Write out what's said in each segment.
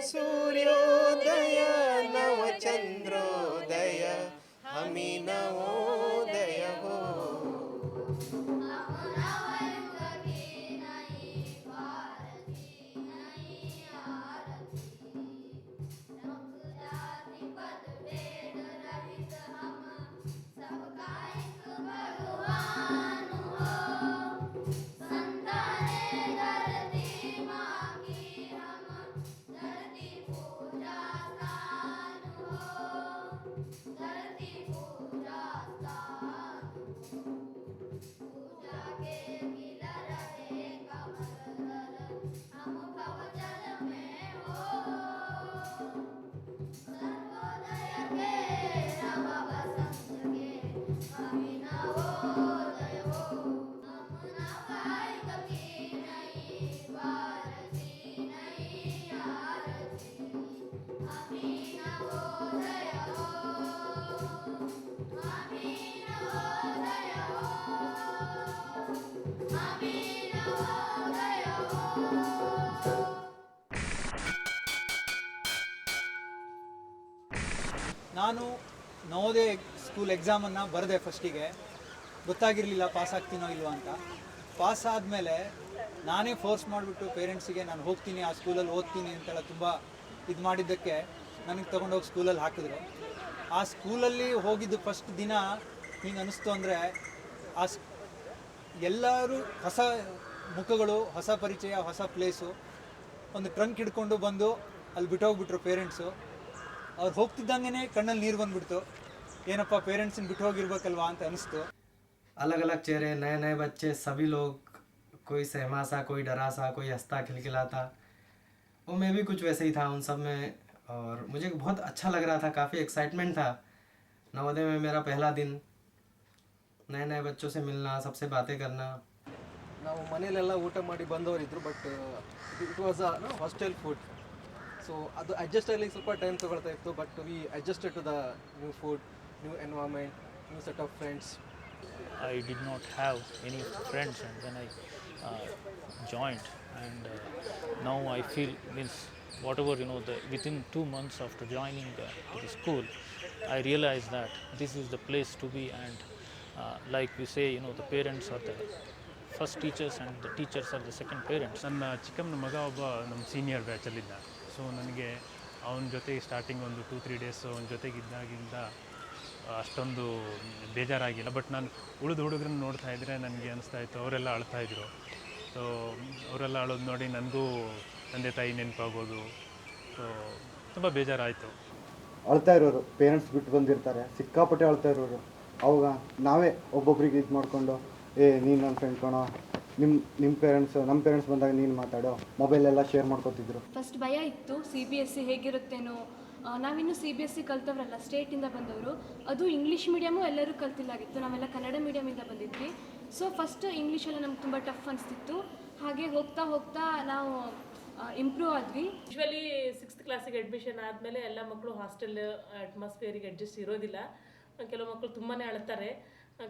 सूर्योदय नव चंद्रोदय हमी नवोदय हो. ನಾನು ನವೋದಯ ಸ್ಕೂಲ್ ಎಕ್ಸಾಮನ್ನು ಬರೆದೆ. ಫಸ್ಟಿಗೆ ಗೊತ್ತಾಗಿರಲಿಲ್ಲ ಪಾಸ್ ಆಗ್ತೀನೋ ಇಲ್ವೋ ಅಂತ. ಪಾಸ್ ಆದಮೇಲೆ ನಾನೇ ಫೋರ್ಸ್ ಮಾಡಿಬಿಟ್ಟು ಪೇರೆಂಟ್ಸಿಗೆ ನಾನು ಹೋಗ್ತೀನಿ ಆ ಸ್ಕೂಲಲ್ಲಿ ಓದ್ತೀನಿ ಅಂತೆಲ್ಲ ತುಂಬ ಇದು ಮಾಡಿದ್ದಕ್ಕೆ ನನಗೆ ತೊಗೊಂಡೋಗಿ ಸ್ಕೂಲಲ್ಲಿ ಹಾಕಿದ್ರು. ಆ ಸ್ಕೂಲಲ್ಲಿ ಹೋಗಿದ್ದು ಫಸ್ಟ್ ದಿನ ಹಿಂಗೆ ಅನ್ನಿಸ್ತು ಅಂದರೆ ಎಲ್ಲರೂ ಹೊಸ ಮುಖಗಳು, ಹೊಸ ಪರಿಚಯ, ಹೊಸ ಪ್ಲೇಸು. ಒಂದು ಟ್ರಂಕ್ ಹಿಡ್ಕೊಂಡು ಬಂದು ಅಲ್ಲಿ ಬಿಟ್ಟೋಗ್ಬಿಟ್ರು ಪೇರೆಂಟ್ಸು. ಅವ್ರು ಹೋಗ್ತಿದ್ದಂಗೆ ಕಣ್ಣಲ್ಲಿ ನೀರು ಬಂದುಬಿಡ್ತು. ಏನಪ್ಪ ಪೇರೆಂಟ್ಸನ್ನ ಬಿಟ್ಟು ಹೋಗಿರ್ಬೇಕಲ್ವಾ ಅಂತ ಅನಿಸ್ತು. अलग अलग चेहरे, नए नए बच्चे, सभी लोग, कोई सहमा सा, कोई डरा सा, कोई हंसता खिलखिलाता. और मैं भी कुछ वैसे ही था उन सब में. और मुझे बहुत अच्छा लग रहा था, काफ़ी एक्साइटमेंट था. नवोदय में मेरा पहला दिन, नए नए बच्चों से मिलना, सबसे बातें करना. ನಾವು ಮನೇಲೆಲ್ಲ ಊಟ ಮಾಡಿ ಬಂದವರಿದ್ದರು. But it was a hostel food. So ಅದು ಅಡ್ಜಸ್ಟ್ ಆಗಲಿಕ್ಕೆ ಸ್ವಲ್ಪ ಟೈಮ್ ತೊಗೊಳ್ತಾ ಇತ್ತು. But we adjusted to the new food, new environment, new set of friends. I did not have any friends, and then I joined, and now I feel means whatever within 2 months after joining to the school, I realized that this is the place to be, and like we say, the parents are the first teachers and the teachers are the second parents. ನನ್ನ ಚಿಕ್ಕಮ್ಮನ ಮಗ ಒಬ್ಬ ನಮ್ಮ senior ಬ್ಯಾಚಲ್ಲಿದ್ದ. So ನನಗೆ ಅವನ ಜೊತೆಗೆ starting ಒಂದು 2-3 days ಅವನ ಜೊತೆಗಿದ್ದಾಗಿಂದ ಅಷ್ಟೊಂದು ಬೇಜಾರಾಗಿಲ್ಲ. ಬಟ್ ನಾನು ಉಳಿದ ಹುಡುಗರನ್ನ ನೋಡ್ತಾ ಇದ್ದರೆ ನನಗೆ ಅನಿಸ್ತಾ ಇತ್ತು ಅವರೆಲ್ಲ ಅಳ್ತಾಯಿದ್ರು. ಸೊ ಅವರೆಲ್ಲ ಅಳೋದು ನೋಡಿ ನನಗೂ ತಂದೆ ತಾಯಿ ನೆನಪಾಗೋದು. ಸೊ ತುಂಬ ಬೇಜಾರಾಯಿತು. ಅಳ್ತಾ ಇರೋರು ಪೇರೆಂಟ್ಸ್ ಬಿಟ್ಟು ಬಂದಿರ್ತಾರೆ, ಸಿಕ್ಕಾಪಟ್ಟೆ ಅಳ್ತಾ ಇರೋರು. ಅವಾಗ ನಾವೇ ಒಬ್ಬೊಬ್ರಿಗೆ ಇದು ಮಾಡಿಕೊಂಡು ನೀನು ನನ್ನ ಫ್ರೆಂಡ್ ಕಣೋ, ನಿಮ್ಮ ನಮ್ಮ ಪೇರೆಂಟ್ಸ್ ಬಂದಾಗ ನೀನು ಮಾತಾಡೋ, ಮೊಬೈಲೆಲ್ಲ ಶೇರ್ ಮಾಡ್ಕೊತಿದ್ರು. ಫಸ್ಟ್ ಭಯ ಇತ್ತು, CBSE ಹೇಗಿರುತ್ತೇನೋ. ನಾವಿನ್ನೂ CBSE ಕಲ್ತವ್ರಲ್ಲ, ಸ್ಟೇಟಿಂದ ಬಂದವರು. ಅದು ಇಂಗ್ಲೀಷ್ ಮೀಡಿಯಮು ಎಲ್ಲರೂ ಕಲ್ತಿಲ್ಲಾಗಿತ್ತು, ನಾವೆಲ್ಲ ಕನ್ನಡ ಮೀಡಿಯಮಿಂದ ಬಂದಿದ್ವಿ. ಸೊ ಫಸ್ಟ್ ಇಂಗ್ಲೀಷೆಲ್ಲ ನಮ್ಗೆ ತುಂಬ ಟಫ್ ಅನಿಸ್ತಿತ್ತು. ಹಾಗೆ ಹೋಗ್ತಾ ಹೋಗ್ತಾ ನಾವು ಇಂಪ್ರೂವ್ ಆದ್ವಿ. ಯೂಶ್ವಲಿ 6th ಕ್ಲಾಸಿಗೆ ಅಡ್ಮಿಷನ್ ಆದಮೇಲೆ ಎಲ್ಲ ಮಕ್ಕಳು ಹಾಸ್ಟೆಲ್ ಅಟ್ಮಾಸ್ಫಿಯರಿಗೆ ಅಡ್ಜಸ್ಟ್ ಇರೋದಿಲ್ಲ. ಕೆಲವು ಮಕ್ಕಳು ತುಂಬಾ ಅಳ್ತಾರೆ,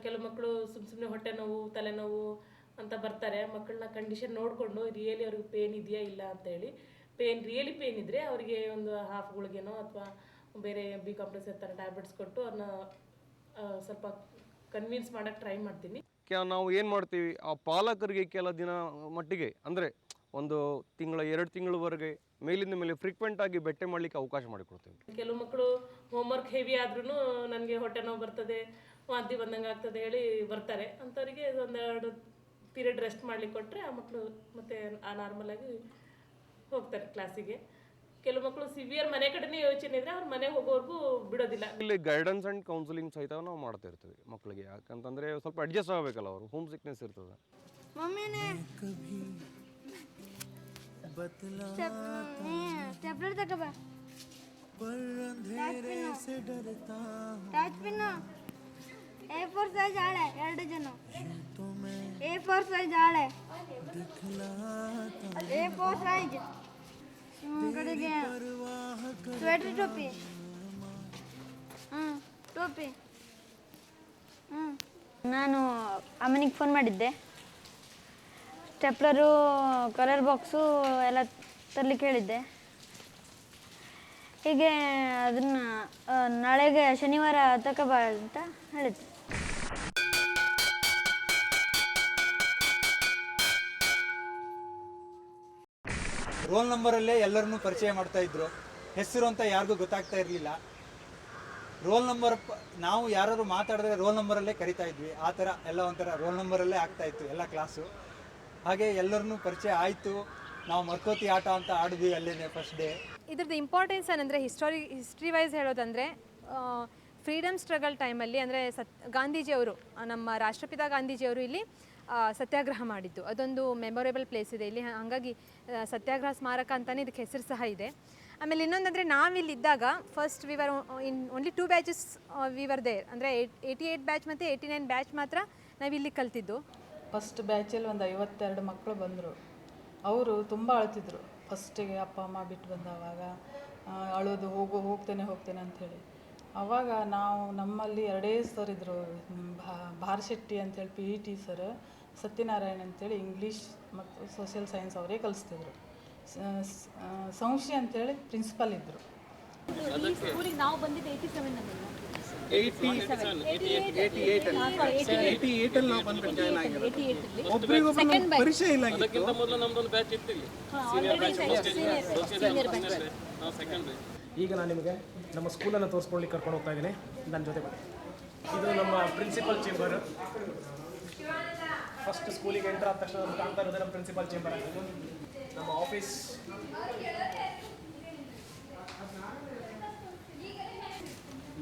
ಕೆಲವು ಮಕ್ಕಳು ಸುಮ್ಮನೆ ಹೊಟ್ಟೆ ನೋವು, ತಲೆನೋವು ಅಂತ ಬರ್ತಾರೆ. ಮಕ್ಕಳನ್ನ ಕಂಡೀಷನ್ ನೋಡಿಕೊಂಡು ರಿಯಲಿ ಅವ್ರಿಗೆ ಪೇನ್ ಇದೆಯಾ ಇಲ್ಲ ಅಂತೇಳಿ, ರಿಯಲಿ ಪೇನ್ ಇದ್ದರೆ ಅವರಿಗೆ ಒಂದು ಹಾಫ್ ಗುಳಿಗೆನೋ ಅಥವಾ ಬೇರೆ ಬಿ ಕಾಂಪ್ಲೆಕ್ಸ್ ಥರ ಟ್ಯಾಬ್ಲೆಟ್ಸ್ ಕೊಟ್ಟು ಅವ್ರನ್ನ ಸ್ವಲ್ಪ ಕನ್ವಿನ್ಸ್ ಮಾಡೋಕ್ಕೆ ಟ್ರೈ ಮಾಡ್ತೀನಿ. ನಾವು ಏನು ಮಾಡ್ತೀವಿ, ಆ ಪಾಲಕರಿಗೆ ಕೆಲ ದಿನ ಮಟ್ಟಿಗೆ ಅಂದರೆ ಒಂದು ತಿಂಗಳ 2 ತಿಂಗಳವರೆಗೆ ಮೇಲಿಂದ ಮೇಲೆ ಫ್ರೀಕ್ವೆಂಟಾಗಿ ಭೇಟಿ ಮಾಡಲಿಕ್ಕೆ ಅವಕಾಶ ಮಾಡಿಕೊಡ್ತೀವಿ. ಕೆಲವು ಮಕ್ಕಳು ಹೋಮ್ವರ್ಕ್ ಹೆವಿ ಆದ್ರೂ ನನಗೆ ಹೊಟ್ಟೆ ನೋವು ಬರ್ತದೆ, ವಾಂತಿ ಬಂದಂಗೆ ಆಗ್ತದೆ ಹೇಳಿ ಬರ್ತಾರೆ. ಅಂಥವರಿಗೆ 1-2 ಪೀರಿಯಡ್ ರೆಸ್ಟ್ ಮಾಡ್ಲಿಕ್ಕೆ ಕೊಟ್ಟರೆ ಆ ಮಕ್ಕಳು ಮತ್ತೆ ನಾರ್ಮಲಾಗಿ ಹೋಗ್ತಾರೆ ಕ್ಲಾಸಿಗೆ. ಕೆಲವು ಮಕ್ಕಳು ಸಿವಿಯರ್ ಮನೆ ಕಡೆನೇ ಯೋಚನೆ ಇದ್ದರೆ ಅವ್ರ ಮನೆ ಹೋಗೋವರೆಗೂ ಬಿಡೋದಿಲ್ಲ. ಇಲ್ಲಿ ಗೈಡೆನ್ಸ್ ಆ್ಯಂಡ್ ಕೌನ್ಸಿಲಿಂಗ್ ಸಹಿತ ನಾವು ಮಾಡ್ತಾ ಇರ್ತೀವಿ ಮಕ್ಕಳಿಗೆ. ಯಾಕಂತಂದರೆ ಸ್ವಲ್ಪ ಅಡ್ಜಸ್ಟ್ ಆಗಬೇಕಲ್ಲ, ಅವರು ಹೋಮ್ ಸಿಕ್ನೆಸ್ ಇರ್ತದೆ. A4 ಸೈಜ್ ಹಾಳೆ 2 ಜನ, A4 ಸೈಜ್ ಹಾಳೆ, A4 ಸೈಜ್ ಕಡೆಗೆ ಸ್ವೆಟರ್ ಟೋಪಿ, ಟೋಪಿ. ನಾನು ಅಮ್ಮನಿಗೆ ಫೋನ್ ಮಾಡಿದ್ದೆ. ಸ್ಟೆಪ್ಲರು, ಕಲರ್ ಬಾಕ್ಸು ಎಲ್ಲ ತರಲಿಕ್ಕೆ ಹೇಳಿದ್ದೆ. ಹೀಗೆ ಅದನ್ನು ನಾಳೆಗೆ ಶನಿವಾರ ತಗೋಬಾ ಅಂತ ಹೇಳಿದ್ದೆ. ರೋಲ್ ನಂಬರಲ್ಲೇ ಎಲ್ಲರನ್ನೂ ಪರಿಚಯ ಮಾಡ್ತಾ ಇದ್ರು. ಹೆಸರು ಅಂತ ಯಾರಿಗೂ ಗೊತ್ತಾಗ್ತಾ ಇರಲಿಲ್ಲ. ರೋಲ್ ನಂಬರ್ ನಾವು ಯಾರು ಮಾತಾಡಿದ್ರೆ ರೋಲ್ ನಂಬರಲ್ಲೇ ಕರಿತಾ ಇದ್ವಿ. ಆ ಥರ ಎಲ್ಲ ಒಂಥರ ರೋಲ್ ನಂಬರಲ್ಲೇ ಆಗ್ತಾಯಿತ್ತು ಎಲ್ಲ ಕ್ಲಾಸು. ಹಾಗೆ ಎಲ್ಲರನ್ನೂ ಪರಿಚಯ ಆಯಿತು. ನಾವು ಮರ್ಕೋತಿ ಆಟ ಅಂತ ಆಡಿದ್ವಿ ಅಲ್ಲೇ ಫಸ್ಟ್ ಡೇ. ಇದ್ರದ್ದು ಇಂಪಾರ್ಟೆನ್ಸ್ ಏನಂದರೆ ಹಿಸ್ಟ್ರಿ ವೈಸ್ ಹೇಳೋದಂದರೆ ಫ್ರೀಡಮ್ ಸ್ಟ್ರಗಲ್ ಟೈಮಲ್ಲಿ ಅಂದರೆ ಗಾಂಧೀಜಿಯವರು, ನಮ್ಮ ರಾಷ್ಟ್ರಪಿತ ಗಾಂಧೀಜಿಯವರು ಇಲ್ಲಿ ಸತ್ಯಾಗ್ರಹ ಮಾಡಿದ್ದು. ಅದೊಂದು ಮೆಮೊರೇಬಲ್ ಪ್ಲೇಸ್ ಇದೆ ಇಲ್ಲಿ. ಹಾಗಾಗಿ ಸತ್ಯಾಗ್ರಹ ಸ್ಮಾರಕ ಅಂತಲೇ ಇದಕ್ಕೆ ಹೆಸರು ಸಹ ಇದೆ. ಆಮೇಲೆ ಇನ್ನೊಂದಂದರೆ ನಾವಿಲ್ಲಿದ್ದಾಗ first we were in only 2 batches we were there. ಅಂದರೆ 88 ಬ್ಯಾಚ್ ಮತ್ತು 89 ಬ್ಯಾಚ್ ಮಾತ್ರ ನಾವಿಲ್ಲಿ ಕಲ್ತಿದ್ದು. ಫಸ್ಟ್ ಬ್ಯಾಚಲ್ಲಿ ಒಂದು 52 ಮಕ್ಕಳು ಬಂದರು. ಅವರು ತುಂಬ ಅಳ್ತಿದ್ರು ಫಸ್ಟಿಗೆ, ಅಪ್ಪ ಅಮ್ಮ ಬಿಟ್ಟು ಬಂದವಾಗ ಅಳೋದು, ಹೋಗ್ತೇನೆ ಅಂಥೇಳಿ. ಆವಾಗ ನಾವು ನಮ್ಮಲ್ಲಿ 2 ಸರ್ ಇದ್ದರು, ಭಾರಶೆಟ್ಟಿ ಅಂಥೇಳಿ PET ಸರ್, ಸತ್ಯನಾರಾಯಣ್ ಅಂತೇಳಿ ಇಂಗ್ಲೀಷ್ ಮತ್ತು ಸೋಷಿಯಲ್ ಸೈನ್ಸ್ ಅವರೇ ಕಲಿಸ್ತಿದ್ರು. ಸಂಶಿ ಅಂತೇಳಿ ಪ್ರಿನ್ಸಿಪಲ್ ಇದ್ದರು. ನಾವು ಬಂದಿದ್ದು 87 ನಾವು ಬಂದ್ಬಿಟ್ಟು ಜಾಯ್ನ್ ಆಗಿರೋದು. ಒಬ್ಬರಿಗೊಬ್ಬರು ಪರಿಚಯ ಇಲ್ಲ. ಈಗ ನಾನು ನಿಮಗೆ ನಮ್ಮ ಸ್ಕೂಲನ್ನು ತೋರಿಸ್ಕೊಳ್ಳಿಕ್ಕೆ ಕರ್ಕೊಂಡು ಹೋಗ್ತಾ ಇದ್ದೀನಿ. ನನ್ನ ಜೊತೆ ಬನ್ನಿ. ಇದು ನಮ್ಮ ಪ್ರಿನ್ಸಿಪಲ್ ಚೇಂಬರ್. ಫಸ್ಟ್ ಸ್ಕೂಲಿಗೆ ಎಂಟರ್ ಆದ ತಕ್ಷಣ ನಮ್ಗೆ ಕಾಣ್ತಾ ಇರೋದು ನಮ್ಮ ಪ್ರಿನ್ಸಿಪಲ್ ಚೇಂಬರ್ ಆಗಿದ್ದು. ನಮ್ಮ ಆಫೀಸ್,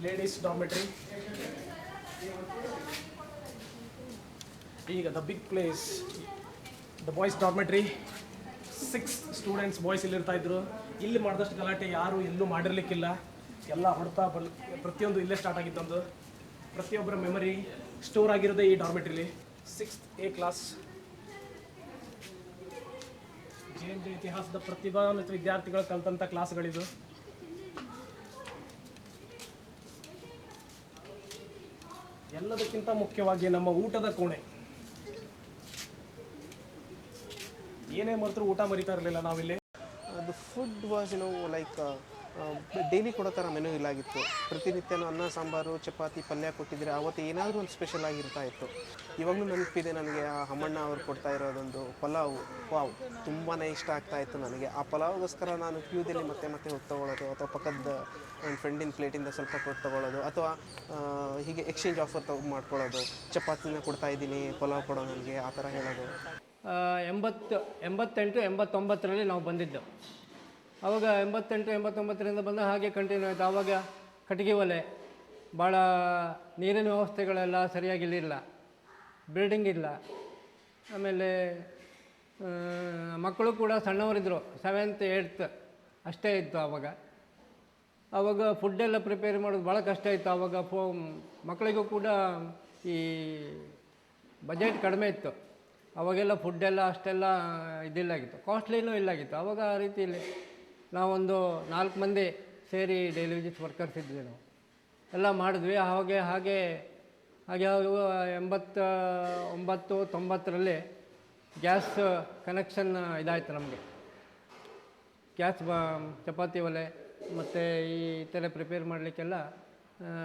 ಲೇಡೀಸ್ ಡಾರ್ಮೆಟ್ರಿ. ಈಗ the big place, the boys dormitory. 6 students boys ಇಲ್ಲಿರ್ತಾ ಇದ್ರು. ಇಲ್ಲಿ ಮಾಡಿದಷ್ಟು ಗಲಾಟೆ ಯಾರು ಎಲ್ಲೂ ಮಾಡಿರ್ಲಿಕ್ಕಿಲ್ಲ. ಎಲ್ಲ ಹೊಡ್ತಾ ಪ್ರತಿಯೊಂದು ಇಲ್ಲೇ ಸ್ಟಾರ್ಟ್ ಆಗಿದ್ದೊಂದು. ಪ್ರತಿಯೊಬ್ಬರ ಮೆಮರಿ ಸ್ಟೋರ್ ಆಗಿರೋದೇ ಈ ಡಾರ್ಮೆಟ್ರಿಲಿ. 6th A class. JNJ ಇತಿಹಾಸದ ಪ್ರತಿಭಾನ್ವಿತ ವಿದ್ಯಾರ್ಥಿಗಳು ಕಲಿತಂಥ ಕ್ಲಾಸ್ಗಳಿದು. ಎಲ್ಲದಕ್ಕಿಂತ ಮುಖ್ಯವಾಗಿ ನಮ್ಮ ಊಟದ ಕೋಣೆ. ಏನೇ ಮರೆತರೂ ಊಟ ಮರಿತಾ ಇರಲಿಲ್ಲ ನಾವಿಲ್ಲಿ. The food was like daily ಕೊಡೋ ಥರ ಮೆನು ಇಲ್ಲಾಗಿತ್ತು. ಪ್ರತಿನಿತ್ಯನೂ ಅನ್ನ ಸಾಂಬಾರು ಚಪಾತಿ ಪಲ್ಯ ಕೊಟ್ಟಿದ್ರೆ ಅವತ್ತು ಏನಾದರೂ ಒಂದು ಸ್ಪೆಷಲ್ ಆಗಿರ್ತಾ ಇತ್ತು. ಇವಾಗಲೂ ನೆನಪಿದೆ ನನಗೆ ಆ ಅಮ್ಮಣ್ಣ ಅವ್ರು ಕೊಡ್ತಾ ಇರೋದೊಂದು ಪಲಾವು. ವಾವ್, ತುಂಬಾ ಇಷ್ಟ ಆಗ್ತಾಯಿತ್ತು ನನಗೆ. ಆ ಪಲಾವ್ಗೋಸ್ಕರ ನಾನು ಕ್ಯೂದಲ್ಲಿ ಮತ್ತೆ ಹೋಗಿ ತೊಗೊಳ್ಳೋದು, ಅಥವಾ ಪಕ್ಕದ ನನ್ನ ಫ್ರೆಂಡಿನ ಪ್ಲೇಟಿಂದ ಸ್ವಲ್ಪ ಕೊಟ್ಟು ತೊಗೊಳ್ಳೋದು, ಅಥವಾ ಹೀಗೆ ಎಕ್ಸ್ಚೇಂಜ್ ಆಫರ್ ಮಾಡ್ಕೊಳ್ಳೋದು. ಚಪಾತಿನ ಕೊಡ್ತಾ ಇದ್ದೀನಿ, ಪಲಾವ್ ಕೊಡೋ ನನಗೆ, ಆ ಥರ ಹೇಳೋದು. 88, 89ರಲ್ಲಿ ನಾವು ಬಂದಿದ್ದು. ಆವಾಗ 88, 89ರಿಂದ ಬಂದ ಹಾಗೆ ಕಂಟಿನ್ಯೂ ಆಯಿತು. ಆವಾಗ ಕಟ್ಟಿಗೆ ಒಲೆ, ಭಾಳ ನೀರಿನ ವ್ಯವಸ್ಥೆಗಳೆಲ್ಲ ಸರಿಯಾಗಿರಲಿಲ್ಲ, ಬಿಲ್ಡಿಂಗ್ ಇಲ್ಲ. ಆಮೇಲೆ ಮಕ್ಕಳು ಕೂಡ ಸಣ್ಣವರಿದ್ದರು, 7th 8th ಅಷ್ಟೇ ಇತ್ತು ಆವಾಗ ಫುಡ್ಡೆಲ್ಲ ಪ್ರಿಪೇರ್ ಮಾಡೋದು ಭಾಳ ಕಷ್ಟ ಇತ್ತು. ಆವಾಗ ಮಕ್ಕಳಿಗೂ ಕೂಡ ಈ ಬಜೆಟ್ ಕಡಿಮೆ ಇತ್ತು. ಅವಾಗೆಲ್ಲ ಫುಡ್ಡೆಲ್ಲ ಅಷ್ಟೆಲ್ಲ ಇದಿಲ್ಲಾಗಿತ್ತು, ಕಾಸ್ಟ್ಲಿನೂ ಇಲ್ಲಾಗಿತ್ತು. ಆವಾಗ ಆ ರೀತಿಯಲ್ಲಿ ನಾವೊಂದು 4 ಮಂದಿ ಸೇರಿ ಡೈಲಿ ವಿಸಿಟ್ ವರ್ಕರ್ಸ್ ಇದ್ವಿ. ನಾವು ಎಲ್ಲ ಮಾಡಿದ್ವಿ. ಹಾಗೆ 89, 90ರಲ್ಲಿ ಗ್ಯಾಸ್ ಕನೆಕ್ಷನ್ ಇದಾಯಿತು ನಮಗೆ. ಗ್ಯಾಸ್ ಚಪಾತಿ ಒಲೆ ಮತ್ತು ಈ ಥರ ಪ್ರಿಪೇರ್ ಮಾಡಲಿಕ್ಕೆಲ್ಲ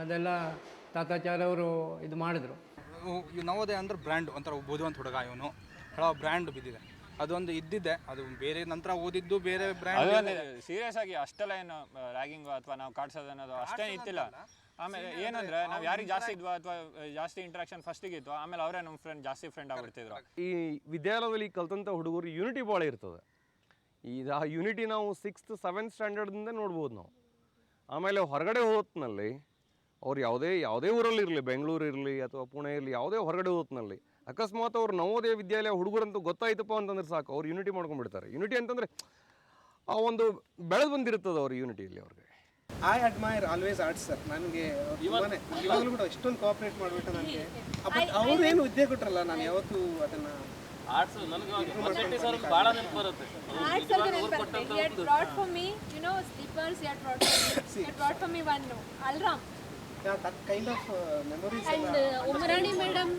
ಅದೆಲ್ಲ ತಾತಾಚಾರ್ಯ ಅವರು ಇದು ಮಾಡಿದ್ರು. ನವೋದಯ ಅಂದ್ರೆ ಬ್ರ್ಯಾಂಡ್, ಒಂಥರ ಬುದ್ಧಿವಂತ ಹುಡುಗ ಇವನು, ಹೇಳೋ ಬ್ರ್ಯಾಂಡ್ ಬಿದ್ದಿದೆ. ಅದೊಂದು ಇದ್ದಿದ್ದೆ, ಅದು ಬೇರೆ ನಂತರ ಓದಿದ್ದು ಬೇರೆ ಬ್ರ್ಯಾಂಡ್. ಸೀರಿಯಸ್ ಆಗಿ ಅಷ್ಟೆಲ್ಲ ಏನು ರ್ಯಾಗಿಂಗು ಅಥವಾ ನಾವು ಕಾಡ್ಸೋದು ಅನ್ನೋದು ಅಷ್ಟೇನು ಇತ್ತಿಲ್ಲ. ಆಮೇಲೆ ಏನಂದ್ರೆ ನಾವು ಯಾರಿಗೆ ಜಾಸ್ತಿ ಇದ್ವಾ ಅಥವಾ ಜಾಸ್ತಿ ಇಂಟ್ರಾಕ್ಷನ್ ಫಸ್ಟಿಗೆ ಇತ್ತು, ಆಮೇಲೆ ಅವರೇ ನಮ್ಮ ಜಾಸ್ತಿ ಫ್ರೆಂಡ್ ಆಗ್ಬಿಡ್ತಿದ್ರು. ಈ ವಿದ್ಯಾಲಯದಲ್ಲಿ ಕಲ್ತಂಥ ಹುಡುಗರು ಯೂನಿಟಿ ಭಾಳ ಇರ್ತದೆ. ಆ ಯೂನಿಟಿ ನಾವು 6th 7th ಸ್ಟ್ಯಾಂಡರ್ಡ್ದಿಂದ ನೋಡ್ಬೋದು ನಾವು. ಆಮೇಲೆ ಹೊರಗಡೆ ಹೋದ್ನಲ್ಲಿ ಅವ್ರು ಯಾವುದೇ ಊರಲ್ಲಿ ಇರಲಿ, ಬೆಂಗಳೂರು ಇರಲಿ ಅಥವಾ ಪುಣೆ ಇರಲಿ, ಯಾವುದೇ ಹೊರಗಡೆ ಹೋದ್ನಲ್ಲಿ ಅಕಸ್ಮಾತ್ ಅವ್ರು ನವೋದಯ ವಿದ್ಯಾಲಯ ಹುಡುಗರಂತೂ ಗೊತ್ತಾಯ್ತಪ್ಪ ಅಂತಂದ್ರೆ ಸಾಕು, ಅವ್ರು ಯೂನಿಟಿ ಮಾಡ್ಕೊಂಡ್ಬಿಡ್ತಾರೆ. ಯೂನಿಟಿ ಅಂತಂದರೆ ಆ ಒಂದು ಬೆಳೆದು ಬಂದಿರ್ತದೆ ಅವ್ರ ಯೂನಿಟಿಯಲ್ಲಿ ಅವ್ರಿಗೆ. I admire always arts sir. ನನಗೆ ಇವಾಗಲೂ ಕೂಡ ಎಷ್ಟೊಂದು ಕೋಆಪ್ರೇಟ್ ಮಾಡಿಬಿಟ್ಟು ನನಗೆ. ಬಟ್ ಅವ್ರೇನು ಹುದ್ದೆ ಕೊಟ್ಟರಲ್ಲ, ನಾನು ಯಾವತ್ತೂ ಅದನ್ನು ಆರ್ಟ್ಸ್ ನನಗೆ ಭಾಳ ನೆನಪು ಬರುತ್ತೆ. that kind of memories. And Umarani madam,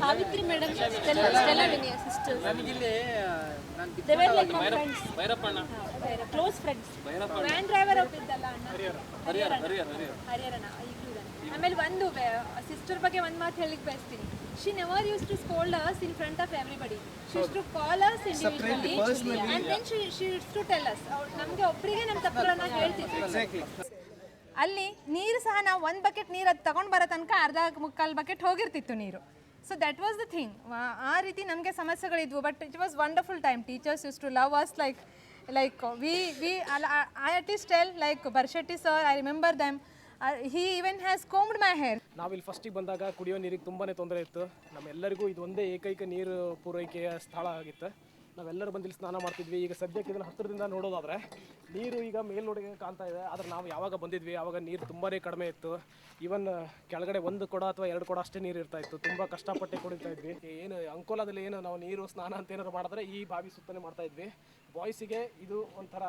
Savitri madam, Stella Vinaya sisters. They were like my friends. Close friends. Van driver ಒಬ್ಬಿದ್ದಲ್ಲ ಅಣ್ಣ, ಹರಿಹರಣ ಈಗಲೂ ಇದ್ದಾನೆ. ಆಮೇಲೆ ಒಂದು ಸಿಸ್ಟರ್ ಬಗ್ಗೆ ಒಂದು ಮಾತು ಹೇಳಿಕ್ ಬಯಸ್ತೀನಿ. She never used to scold us in front of everybody. She used to call us individually and then she used to tell us. ನಮಗೆ ಒಬ್ಬರಿಗೆ ನಮ್ಮ ತಪ್ಪುಗಳನ್ನ ಹೇಳ್ತಿದ್ವಿ. ಅಲ್ಲಿ ನೀರು ಸಹ ನಾವು ಒಂದು ಬಕೆಟ್ ನೀರು ಅದು ತಗೊಂಡು ಬರೋ ತನಕ ಅರ್ಧ ಮುಕ್ಕಾಲು ಬಕೆಟ್ ಹೋಗಿರ್ತಿತ್ತು ನೀರು. So that was the thing. ಆ ರೀತಿ ನಮಗೆ ಸಮಸ್ಯೆಗಳಿದ್ವು. But it was wonderful time. Teachers use to love us like we I at least tell like Barshetti sir, I remember them. He even has combed my hair. ನಾವಿಲ್ಲಿ ಫಸ್ಟಿಗೆ ಬಂದಾಗ ಕುಡಿಯೋ ನೀರಿಗೆ ತುಂಬಾ ತೊಂದರೆ ಇತ್ತು. ನಮ್ಮೆಲ್ಲರಿಗೂ ಇದು ಒಂದೇ ಏಕೈಕ ನೀರು ಪೂರೈಕೆಯ ಸ್ಥಳ ಆಗಿತ್ತು. ನಾವೆಲ್ಲರೂ ಬಂದಿಲ್ಲಿ ಸ್ನಾನ ಮಾಡ್ತಿದ್ವಿ. ಈಗ ಸದ್ಯಕ್ಕೆ ಇದನ್ನು ಹತ್ತಿರದಿಂದ ನೋಡೋದಾದರೆ ನೀರು ಈಗ ಮೇಲ್ನೋಡಿಗೆ ಕಾಣ್ತಾ ಇದೆ. ಆದರೆ ನಾವು ಯಾವಾಗ ಬಂದಿದ್ವಿ ಆವಾಗ ನೀರು ತುಂಬಾ ಕಡಿಮೆ ಇತ್ತು. ಈವನ್ ಕೆಳಗಡೆ ಒಂದು ಕೊಡ ಅಥವಾ 2 ಕೊಡ ಅಷ್ಟೇ ನೀರು ಇರ್ತಾ ಇತ್ತು. ತುಂಬ ಕಷ್ಟಪಟ್ಟು ಕುಡಿತಾ ಇದ್ವಿ. ಏನು ಅಂಕೋಲಾದಲ್ಲಿ ಏನು ನಾವು ನೀರು ಸ್ನಾನ ಅಂತ ಏನಾದ್ರು ಮಾಡಿದ್ರೆ ಈ ಬಾವಿ ಸುತ್ತನೇ ಮಾಡ್ತಾ ಇದ್ವಿ. ಬಾಯ್ಸಿಗೆ ಇದು ಒಂಥರ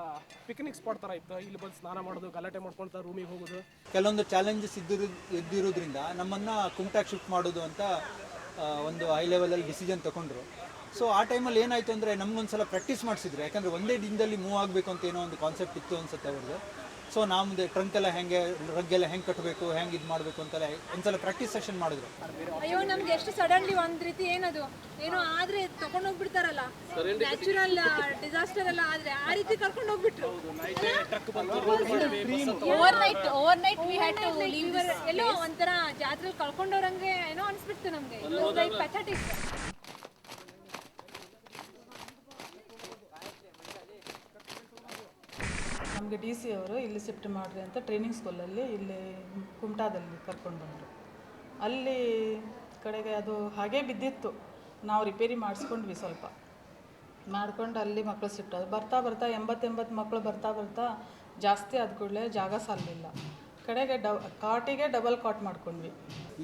ಪಿಕ್ನಿಕ್ ಸ್ಪಾಟ್ ಥರ ಇತ್ತು. ಇಲ್ಲಿ ಬಂದು ಸ್ನಾನ ಮಾಡೋದು, ಗಲಾಟೆ ಮಾಡ್ಕೊಳ್ತಾ ರೂಮಿಗೆ ಹೋಗೋದು. ಕೆಲವೊಂದು ಚಾಲೆಂಜಸ್ ಇದ್ದಿರೋದ್ರಿಂದ ನಮ್ಮನ್ನು ಕುಮಟಾಗೆ ಶಿಫ್ಟ್ ಮಾಡೋದು ಅಂತ ಒಂದು ಹೈ ಲೆವೆಲಲ್ಲಿ ಡಿಸಿಷನ್ ತೊಗೊಂಡ್ರು. ಸೊ ಆ ಟೈಮಲ್ಲಿ ಏನಾಯಿತು ಅಂದರೆ ನಮಗೊಂದ್ಸಲ ಪ್ರಾಕ್ಟೀಸ್ ಮಾಡಿಸಿದ್ರು. ಯಾಕಂದರೆ ಒಂದೇ ದಿನದಲ್ಲಿ ಮೂವ್ ಆಗಬೇಕು ಅಂತ ಏನೋ ಒಂದು ಕಾನ್ಸೆಪ್ಟ್ ಇತ್ತು ಅನ್ಸುತ್ತೆ ಅವ್ರಿಗೆ. ಸೊ ನಮ್ಮದು ಟ್ರಂಕ್ ಎಲ್ಲ ಹೆಂಗೆ ರಗ್ಗೆಲ್ಲ ಹೆಂಗೆ ಕಟ್ಟಬೇಕು, ಹೆಂಗೆ ಇದು ಮಾಡಬೇಕು ಅಂತೆಲ್ಲ ಒಂದ್ಸಲ ಪ್ರಾಕ್ಟೀಸ್ ಸೆಷನ್ ಮಾಡಿದ್ರು. ಅಯ್ಯೋ ನಮ್ಗೆ ಎಷ್ಟು ಸಡನ್ಲಿ ಒಂದು ರೀತಿ ಏನದು ಏನೋ ಆದರೆ ತೊಗೊಂಡು ಹೋಗ್ಬಿಡ್ತಾರಲ್ಲ, ನ್ಯಾಚುರಲ್ ಡಿಸಾಸ್ಟರ್ ಎಲ್ಲ ಆದರೆ ಆ ರೀತಿ ಕರ್ಕೊಂಡು ಹೋಗ್ಬಿಟ್ರು. Overnight we had to leave. ಎಲ್ಲೋ ಒಂಥರ ಜಾತ್ರೆಯಲ್ಲಿ ಕಳ್ಕೊಂಡವ್ರಂಗೆ ಏನೋ ಅನಿಸ್ಬಿಡ್ತು ನಮಗೆ. Like pathetic. ನಮಗೆ ಡಿ ಸಿ ಅವರು ಇಲ್ಲಿ ಶಿಫ್ಟ್ ಮಾಡಿರಿ ಅಂತ ಟ್ರೈನಿಂಗ್ ಸ್ಕೂಲಲ್ಲಿ ಇಲ್ಲಿ ಕುಮಟಾದಲ್ಲಿ ಕರ್ಕೊಂಡು ಬಂದರು. ಅಲ್ಲಿ ಕಡೆಗೆ ಅದು ಹಾಗೇ ಬಿದ್ದಿತ್ತು. ನಾವು ರಿಪೇರಿ ಮಾಡಿಸ್ಕೊಂಡ್ವಿ, ಸ್ವಲ್ಪ ಮಾಡ್ಕೊಂಡು ಅಲ್ಲಿ ಮಕ್ಕಳು ಶಿಫ್ಟ್ ಆದರು. ಬರ್ತಾ 80 ಮಕ್ಕಳು ಬರ್ತಾ ಜಾಸ್ತಿ ಆದ ಕೂಡಲೇ ಜಾಗ ಸಾಲಲಿಲ್ಲ. ಕಡೆಗೆ ಕಾಟಿಗೆ ಡಬಲ್ ಕಾಟ್ ಮಾಡ್ಕೊಂಡ್ವಿ.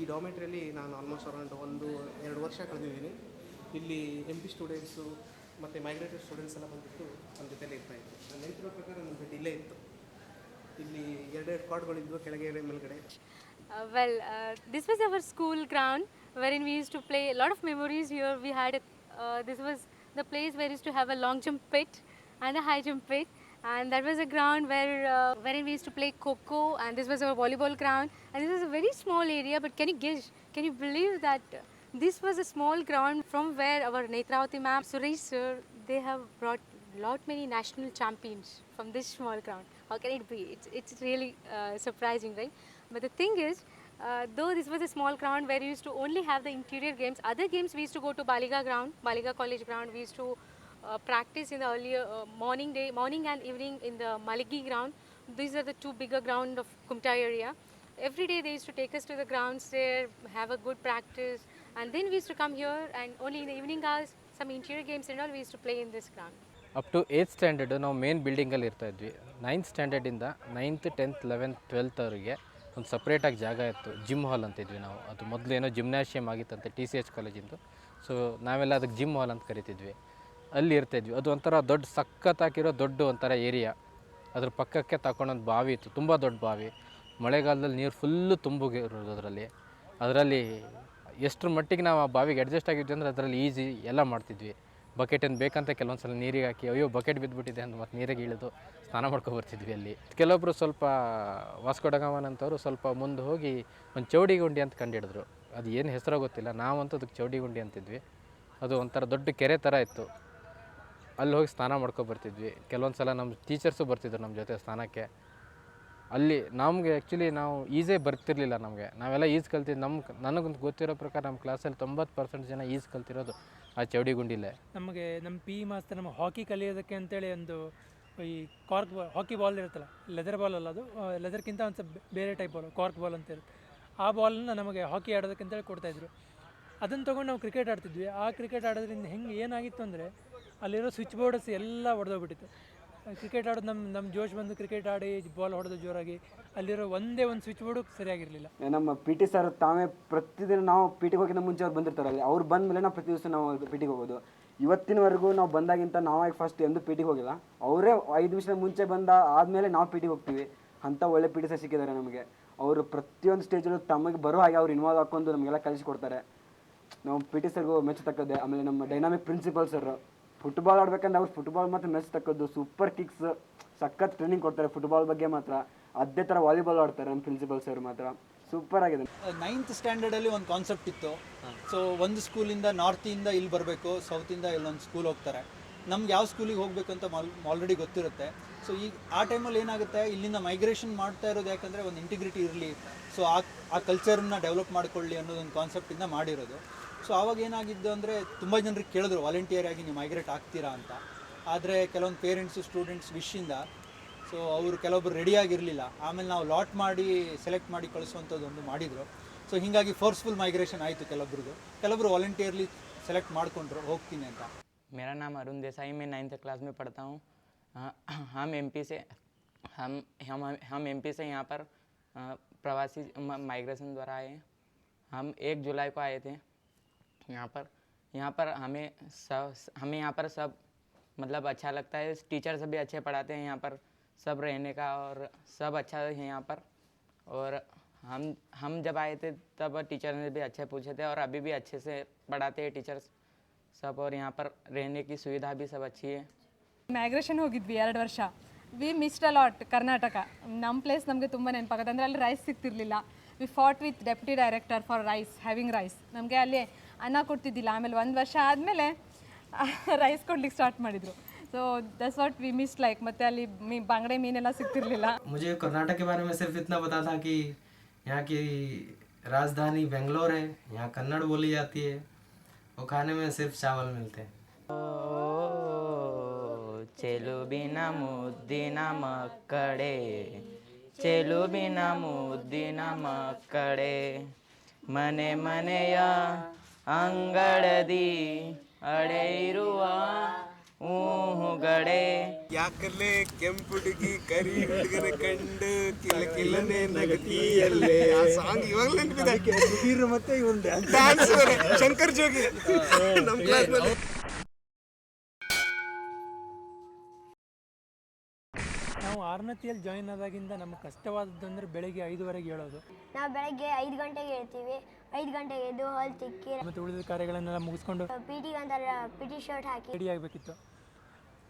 ಈ ಡಾಮೆಟ್ರಿಯಲ್ಲಿ ನಾನು ಆಲ್ಮೋಸ್ಟ್ ಅರೌಂಡ್ 1-2 ವರ್ಷ ಕಳೆದಿದ್ದೀನಿ. ಇಲ್ಲಿ MP ಸ್ಟೂಡೆಂಟ್ಸು ಮತ್ತು ಮೈಗ್ರೇಟೆಡ್ ಸ್ಟೂಡೆಂಟ್ಸ್ ಎಲ್ಲ ಬಂದುಬಿಟ್ಟು ನಮ್ಮ ಜೊತೆಲೇ ಇರ್ತಾಯಿತ್ತು. ನಾನು ನೆನಪಿರೋ ಪ್ರಕಾರ ನಮ್ಮ ಜೊತೆ ಇಲ್ಲೇ ಇತ್ತು. ಇಲ್ಲಿ 2 ಕಾಟ್ಗಳಿದ್ವು, ಕೆಳಗೆ ಮೇಲ್ಗಡೆ. This was our school ground wherein we used to play. A lot of memories here. We had this was the place where we used to have a long jump pit and a high jump pit, and that was a ground wherein we used to play Kho-Kho, and this was our volleyball ground, and this was a very small area. But can you believe that this was a small ground from where our Netravati ma'am, Suresh sir, they have brought lot many national champions from this small ground. How can it be? It's really surprising, right? But the thing is, though this was a small ground where we used to only have the interior games, other games we used to go to Baliga ground, Baliga College ground. We used to practice in the earlier morning and evening in the Maligi ground. These are the 2 bigger ground of Kumta area. Every day they used to take us to the grounds there, have a good practice, and then we used to come here, and only in the evening hours some interior games and all we used to play in this ground. Up to 8th standard ನಾವು main ಬಿಲ್ಡಿಂಗಲ್ಲಿ ಇರ್ತಾಯಿದ್ವಿ. 9th ಸ್ಟ್ಯಾಂಡರ್ಡಿಂದ 9th 10th 11th 12th ಅವರಿಗೆ ಒಂದು ಸಪ್ರೇಟಾಗಿ ಜಾಗ ಇತ್ತು. Gym ಹಾಲ್ ಅಂತಿದ್ವಿ ನಾವು. ಅದು ಮೊದಲು ಏನೋ ಜಿಮ್ನಾಶಿಯಮ್ ಆಗಿತ್ತಂತೆ TCH ಕಾಲೇಜಿಂದು. ಸೊ ನಾವೆಲ್ಲ ಅದಕ್ಕೆ ಜಿಮ್ ಹಾಲ್ ಅಂತ ಕರಿತಿದ್ವಿ. ಅಲ್ಲಿ ಇರ್ತಾಯಿದ್ವಿ. ಅದು ಒಂಥರ ದೊಡ್ಡ ಸಖತ್ತಾಗಿರೋ ದೊಡ್ಡ ಒಂಥರ ಏರಿಯಾ. ಅದ್ರ ಪಕ್ಕಕ್ಕೆ ತಗೊಂಡೊಂದು ಬಾವಿ ಇತ್ತು, ತುಂಬ ದೊಡ್ಡ ಬಾವಿ. ಮಳೆಗಾಲದಲ್ಲಿ ನೀರು ಫುಲ್ಲು ತುಂಬಿರೋದು ಅದರಲ್ಲಿ ಎಷ್ಟರ ಮಟ್ಟಿಗೆ ನಾವು ಆ ಬಾವಿಗೆ ಅಡ್ಜಸ್ಟ್ ಆಗಿದ್ವಿ ಅಂದರೆ ಅದರಲ್ಲಿ ಈಜಿ ಎಲ್ಲ ಮಾಡ್ತಿದ್ವಿ. ಬಕೆಟನ್ನು ಬೇಕಂತ ಕೆಲವೊಂದು ಸಲ ನೀರಿಗೆ ಹಾಕಿ ಅಯ್ಯೋ ಬಕೆಟ್ ಬಿದ್ದುಬಿಟ್ಟಿದೆ ಅಂತ ಮತ್ತು ನೀರಿಗೆ ಇಳಿದು ಸ್ನಾನ ಮಾಡ್ಕೊಬರ್ತಿದ್ವಿ ಅಲ್ಲಿ. ಕೆಲವೊಬ್ಬರು ಸ್ವಲ್ಪ ವಾಸ್ಕೋ ಡ ಗಾಮಾ ಅಂತವರು ಸ್ವಲ್ಪ ಮುಂದೆ ಹೋಗಿ ಒಂದು ಚೌಡಿ ಗುಂಡಿ ಅಂತ ಕಂಡಿಡಿದ್ರು. ಅದು ಏನು ಹೆಸರೋ ಗೊತ್ತಿಲ್ಲ, ನಾವಂತೂ ಅದಕ್ಕೆ ಚೌಡಿ ಗುಂಡಿ ಅಂತಿದ್ವಿ. ಅದು ಒಂಥರ ದೊಡ್ಡ ಕೆರೆ ಥರ ಇತ್ತು. ಅಲ್ಲಿ ಹೋಗಿ ಸ್ನಾನ ಮಾಡ್ಕೊಬರ್ತಿದ್ವಿ. ಕೆಲವೊಂದು ಸಲ ನಮ್ಮ ಟೀಚರ್ಸು ಬರ್ತಿದ್ರು ನಮ್ಮ ಜೊತೆ ಸ್ನಾನಕ್ಕೆ. ಅಲ್ಲಿ ನಮಗೆ ಆ್ಯಕ್ಚುಲಿ ನಾವು ಈಜೇ ಬರ್ತಿರಲಿಲ್ಲ. ನಾವೆಲ್ಲ ಈಜು ಕಲ್ತಿದ್ದು ನನಗಂತೂ ಗೊತ್ತಿರೋ ಪ್ರಕಾರ ನಮ್ಮ ಕ್ಲಾಸಲ್ಲಿ 90% ಜನ ಈಜು ಕಲ್ತಿರೋದು ಆ ಚೌಡಿ ಗುಂಡಿಲೇ. ನಮಗೆ ನಮ್ಮ PE ಮಾಸ್ತರ್ ನಮ್ಮ ಹಾಕಿ ಕಲಿಯೋದಕ್ಕೆ ಅಂತೇಳಿ ಒಂದು ಈ ಕಾರ್ಕ್ ಹಾಕಿ ಬಾಲ್ ಇರುತ್ತಲ್ಲ, ಲೆದರ್ ಬಾಲ್ ಅಲ್ಲ, ಅದು ಲೆದರ್ಗಿಂತ ಒಂದು ಸ್ವಲ್ಪ ಬೇರೆ ಟೈಪ್ ಬಾಲ್, ಕಾರ್ಕ್ ಬಾಲ್ ಅಂತ ಇರುತ್ತೆ. ಆ ಬಾಲನ್ನ ನಮಗೆ ಹಾಕಿ ಆಡೋದಕ್ಕೆ ಅಂತೇಳಿ ಕೊಡ್ತಾಯಿದ್ರು. ಅದನ್ನು ತೊಗೊಂಡು ನಾವು ಕ್ರಿಕೆಟ್ ಆಡ್ತಿದ್ವಿ. ಆ ಕ್ರಿಕೆಟ್ ಆಡೋದ್ರಿಂದ ಏನಾಗಿತ್ತು ಅಂದರೆ ಅಲ್ಲಿರೋ ಸ್ವಿಚ್ ಬೋರ್ಡ್ಸ್ ಎಲ್ಲ ಒಡೆದೋಗ್ಬಿಟ್ಟಿತ್ತು. ಕ್ರಿಕೆಟ್ ಆಡೋದು ನಮ್ಮ ಜೋಶ್ ಬಂದು ಕ್ರಿಕೆಟ್ ಆಡಿ ಬಾಲ್ ಹೊಡೆದು ಜೋರಾಗಿ ಅಲ್ಲಿರೋ ಒಂದೇ ಒಂದು ಸ್ವಿಚ್ ಬೋರ್ಡು ಸರಿಯಾಗಿರಲಿಲ್ಲ. ನಮ್ಮ PT ಸರ್ ತಾವೇ ಪ್ರತಿದಿನ ನಾವು PT ಹೋಗಿಂತ ಮುಂಚೆ ಅವ್ರು ಬಂದಿರ್ತಾರಲ್ಲಿ. ಅವ್ರು ಬಂದ ಮೇಲೆ ನಾವು ಪ್ರತಿ ದಿವಸ ನಾವು PT ಹೋಗೋದು. ಇವತ್ತಿನವರೆಗೂ ನಾವು ಬಂದಾಗಿಂತ ನಾವಾಗಿ ಫಸ್ಟ್ ಎಂದು PT ಹೋಗಿಲ್ಲ. ಅವರೇ 5 ನಿಮಿಷದ ಮುಂಚೆ ಆದಮೇಲೆ ನಾವು PT ಹೋಗ್ತೀವಿ. ಅಂಥ ಒಳ್ಳೆ PT ಸರ್ ಸಿಕ್ಕಿದ್ದಾರೆ ನಮಗೆ. ಅವರು ಪ್ರತಿಯೊಂದು ಸ್ಟೇಜಲ್ಲೂ ತಮಗೆ ಬರೋ ಹಾಗೆ ಅವ್ರು ಇನ್ವಾಲ್ವ್ ಹಾಕ್ಕೊಂಡು ನಮಗೆಲ್ಲ ಕಲಿಸ್ಕೊಡ್ತಾರೆ. ನಾವು PT ಸರ್ಗೂ ಮೆಚ್ಚತಕ್ಕದ್ದೇ. ಆಮೇಲೆ ನಮ್ಮ ಡೈನಾಮಿಕ್ ಪ್ರಿನ್ಸಿಪಲ್ ಸರ್ ಫುಟ್ಬಾಲ್ ಆಡ್ಬೇಕಂದ್ರೆ ಅವ್ರು ಫುಟ್ಬಾಲ್ ಮಾತ್ರ ಮೆಸ್ ತಕ್ಕೋದು, ಸೂಪರ್ ಕಿಕ್ಸ್ ಸಖತ್ ಟ್ರೈನಿಂಗ್ ಕೊಡ್ತಾರೆ ಫುಟ್ಬಾಲ್ ಬಗ್ಗೆ ಮಾತ್ರ. ಅದೇ ಥರ ವಾಲಿಬಾಲ್ ಆಡ್ತಾರೆ ನಮ್ಮ ಪ್ರಿನ್ಸಿಪಲ್ ಸರ್ ಮಾತ್ರ, ಸೂಪರ್ ಆಗಿದೆ. 9th ಸ್ಟ್ಯಾಂಡರ್ಡಲ್ಲಿ ಒಂದು ಕಾನ್ಸೆಪ್ಟ್ ಇತ್ತು. ಸೊ ಒಂದು ಸ್ಕೂಲಿಂದ ನಾರ್ತಿಂದ ಇಲ್ಲಿ ಬರಬೇಕು, ಸೌತಿಂದ ಇಲ್ಲೊಂದು ಸ್ಕೂಲ್ ಹೋಗ್ತಾರೆ. ನಮ್ಗೆ ಯಾವ ಸ್ಕೂಲಿಗೆ ಹೋಗಬೇಕು ಅಂತ ಆಲ್ರೆಡಿ ಗೊತ್ತಿರುತ್ತೆ. ಸೊ ಈಗ ಆ ಟೈಮಲ್ಲಿ ಏನಾಗುತ್ತೆ, ಇಲ್ಲಿಂದ ಮೈಗ್ರೇಷನ್ ಮಾಡ್ತಾ ಇರೋದು ಯಾಕಂದರೆ ಒಂದು ಇಂಟಿಗ್ರಿಟಿ ಇರಲಿ, ಸೊ ಆ ಕಲ್ಚರನ್ನ ಡೆವಲಪ್ ಮಾಡ್ಕೊಳ್ಳಿ ಅನ್ನೋದೊಂದು ಕಾನ್ಸೆಪ್ಟಿಂದ ಮಾಡಿರೋದು. ಸೊ ಆವಾಗ ಏನಾಗಿದ್ದು ಅಂದರೆ ತುಂಬ ಜನರಿಗೆ ಕೇಳಿದ್ರು ವಾಲಂಟಿಯರ್ ಆಗಿ ನೀವು ಮೈಗ್ರೇಟ್ ಆಗ್ತೀರಾ ಅಂತ. ಆದರೆ ಕೆಲವೊಂದು ಪೇರೆಂಟ್ಸು ಸ್ಟೂಡೆಂಟ್ಸ್ ವಿಶ್ಶಿಂದ ಸೊ ಅವರು ಕೆಲವೊಬ್ಬರು ರೆಡಿಯಾಗಿರಲಿಲ್ಲ. ಆಮೇಲೆ ನಾವು ಲಾಟ್ ಮಾಡಿ ಸೆಲೆಕ್ಟ್ ಮಾಡಿ ಕಳಿಸುವಂಥದ್ದೊಂದು ಮಾಡಿದರು. ಸೊ ಹೀಗಾಗಿ ಫೋರ್ಸ್ಫುಲ್ ಮೈಗ್ರೇಷನ್ ಆಯಿತು ಕೆಲವೊಬ್ರದ್ದು. ಕೆಲವೊಬ್ಬರು ವಾಲಂಟಿಯರ್ಲಿ ಸೆಲೆಕ್ಟ್ ಮಾಡಿಕೊಂಡ್ರು ಹೋಗ್ತೀನಿ ಅಂತ. मेरा नाम अरुण देसाई, मैं 9th क्लास में पढ़ता हूँ. हम एमपी से यहाँ पर प्रवासी माइग्रेशन द्वारा आए हैं. हम 1 जुलाई को आए थे यहाँ पर हमें यहाँ पर सब मतलब अच्छा लगता है. टीचर सब भी अच्छे पढ़ाते हैं यहाँ पर, सब रहने का और सब अच्छा है यहाँ पर. और हम जब आए थे तब टीचर ने भी अच्छे पूछे थे और अभी भी अच्छे से पढ़ाते हैं टीचर्स सब. और यहाँ पर रहने की सुविधा भी सब अच्छी है. ಮೈಗ್ರೇಷನ್ ಹೋಗಿದ್ವಿ 2 ವರ್ಷ. We missed a lot Karnataka. ನಮ್ಮ ಪ್ಲೇಸ್ ನಮಗೆ ತುಂಬ ನೆನಪಾಗುತ್ತೆ. ಅಂದರೆ ಅಲ್ಲಿ ರೈಸ್ ಸಿಗ್ತಿರ್ಲಿಲ್ಲ. We fought with deputy director for rice, having rice. ನಮಗೆ ಅಲ್ಲಿ ಅನ್ನ ಕೊಡ್ತಿದ್ದಿಲ್ಲ. ಆಮೇಲೆ 1 ವರ್ಷ ಆದಮೇಲೆ ರೈಸ್ ಕೊಡ್ಲಿಕ್ಕೆ ಸ್ಟಾರ್ಟ್ ಮಾಡಿದರು. So that's what we miss like. ಮತ್ತು ಅಲ್ಲಿ ಬಾಂಗಡೆ ಮೀನೆಲ್ಲ ಸಿಗ್ತಿರ್ಲಿಲ್ಲ. मुझे कर्नाटक के बारे में सिर्फ इतना पता था कि यहाँ की राजधानी बेंगलोर है, यहाँ कन्नड़ बोली जाती है और खाने में सिर्फ चावल मिलते हैं. ಚೆಲು ಬಿನ ಮುದ್ದಿನ ಮಕ್ಕಳೇ, ಚೆಲು ಬಿನ ಮುದ್ದಿನ ಮಕ್ಕಳೇ, ಮನೆ ಮನೆಯ ಅಂಗಳದಿ ಅಡೆ ಇರುವ ಊಹುಗಡೆ. ಯಾಕಲ್ಲೇ ಕೆಂಪುಡುಗಿ ಕರಿ ಹುಡುಗನ ಕಂಡು ಕಿಲ ಕಿಲನೆ ನಗತಿಯಲ್ಲೇ. ಆ ಸಾಂಗ್ ಇವಾಗಲೂ ನೆನಪಿದೆ. ಮತ್ತೆ ಡ್ಯಾನ್ಸ್ ಶಂಕರ್ ಜೋಗಿ ನಮ್ಮ ಕ್ಲಾಸ್ನಲ್ಲಿ. ನಾವು ಆರ್ನತಿಯಲ್ಲಿ ಜಾಯಿನ್ ಆದಾಗಿಂದ ನಮ್ಗೆ ಕಷ್ಟವಾದದ್ದು ಅಂದರೆ ಬೆಳಗ್ಗೆ 5:15 ಹೇಳೋದು. ನಾವು ಬೆಳಗ್ಗೆ 5 ಗಂಟೆಗೆ ಹೇಳ್ತೀವಿ. 5 ಗಂಟೆಗೆ ಎದ್ದು ಹಾಲ್ ತಿಕ್ಕಿ ಮತ್ತು ಉಳಿದ ಕಾರ್ಯಗಳನ್ನೆಲ್ಲ ಮುಗಿಸ್ಕೊಂಡು ಪಿಟಿ ಶರ್ಟ್ ಹಾಕಿ ರೆಡಿ ಆಗಬೇಕಿತ್ತು.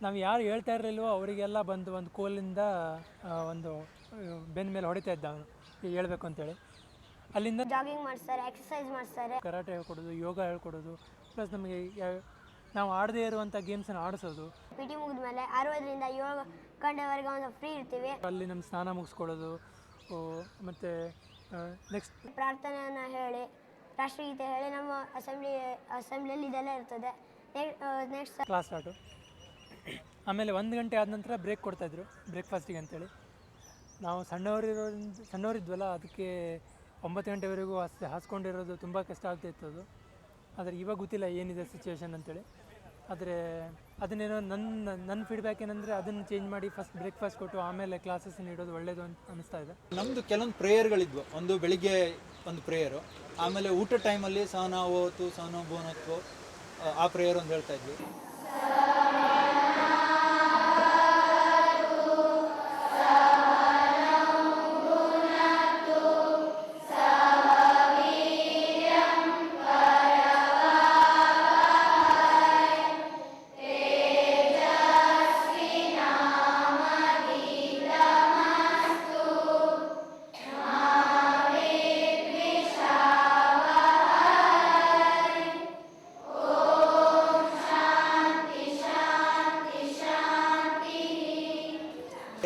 ನಾವು ಯಾರು ಹೇಳ್ತಾ ಇರಲಿಲ್ವೋ ಅವರಿಗೆಲ್ಲ ಬಂದು ಒಂದು ಕೋಲಿಂದ ಒಂದು ಬೆನ್ನ ಮೇಲೆ ಹೊಡಿತಾ ಇದ್ದ ಅವನು ಹೇಳ್ಬೇಕು ಅಂತೇಳಿ. ಅಲ್ಲಿಂದ ಜಾಗಿಂಗ್ ಮಾಡಿಸ್ತಾರೆ, ಎಕ್ಸಸೈಸ್ ಮಾಡಿಸ್ತಾರೆ, ಕರಾಟೆ ಹೇಳ್ಕೊಡೋದು, ಯೋಗ ಹೇಳ್ಕೊಡೋದು, ಪ್ಲಸ್ ನಮಗೆ ನಾವು ಆಡದೇ ಇರುವಂಥ ಗೇಮ್ಸನ್ನು ಆಡಿಸೋದು. ಪಿಟಿ ಮುಗಿದ್ಮೇಲೆ 6ರಿಂದ 7 ಗಂಟೆವರೆಗೆ ಒಂದು ಫ್ರೀ ಇರ್ತೀವಿ. ಅಲ್ಲಿ ನಮ್ಮ ಸ್ನಾನ ಮುಗಿಸ್ಕೊಳ್ಳೋದು, ಮತ್ತು ನೆಕ್ಸ್ಟ್ ಪ್ರಾರ್ಥನೆಯನ್ನು ಹೇಳಿ ರಾಷ್ಟ್ರಗೀತೆ ಹೇಳಿ ನಮ್ಮ ಅಸೆಂಬ್ಲಿಯಲ್ಲಿ ಇದೆಲ್ಲ ಇರ್ತದೆ. Next class start. ಆಮೇಲೆ 1 ಗಂಟೆ ಆದ ನಂತರ ಬ್ರೇಕ್ ಕೊಡ್ತಾಯಿದ್ರು ಬ್ರೇಕ್ಫಾಸ್ಟಿಗೆ ಅಂತೇಳಿ. ನಾವು ಸಣ್ಣವರಿದ್ವಲ್ಲ, ಅದಕ್ಕೆ 9 ಗಂಟೆವರೆಗೂ ಹಾಸ್ಕೊಂಡಿರೋದು ತುಂಬ ಕಷ್ಟ ಆಗ್ತಾಯಿತ್ತು ಅದು. ಆದರೆ ಇವಾಗ ಗೊತ್ತಿಲ್ಲ ಏನಿದೆ ಸಿಚುವೇಶನ್ ಅಂತೇಳಿ. ಆದರೆ ಅದನ್ನೇನೋ ನನ್ನ ಫೀಡ್ಬ್ಯಾಕ್ ಏನಂದರೆ ಅದನ್ನು ಚೇಂಜ್ ಮಾಡಿ ಫಸ್ಟ್ ಬ್ರೇಕ್ಫಾಸ್ಟ್ ಕೊಟ್ಟು ಆಮೇಲೆ ಕ್ಲಾಸಸ್ಸನ್ನು ಇಡೋದು ಒಳ್ಳೆಯದು ಅಂತ ಅನಿಸ್ತಾ ಇದೆ. ನಮ್ಮದು ಕೆಲವೊಂದು ಪ್ರೇಯರ್ಗಳಿದ್ವು. ಒಂದು ಬೆಳಿಗ್ಗೆ ಒಂದು ಪ್ರೇಯರು, ಆಮೇಲೆ ಊಟ ಟೈಮಲ್ಲಿ ಸಹನಾ ಓತು ಸಹನೋ ಬೋನತ್ವೋ ಆ ಪ್ರೇಯರ್ ಒಂದು ಹೇಳ್ತಾ ಇದ್ವಿ.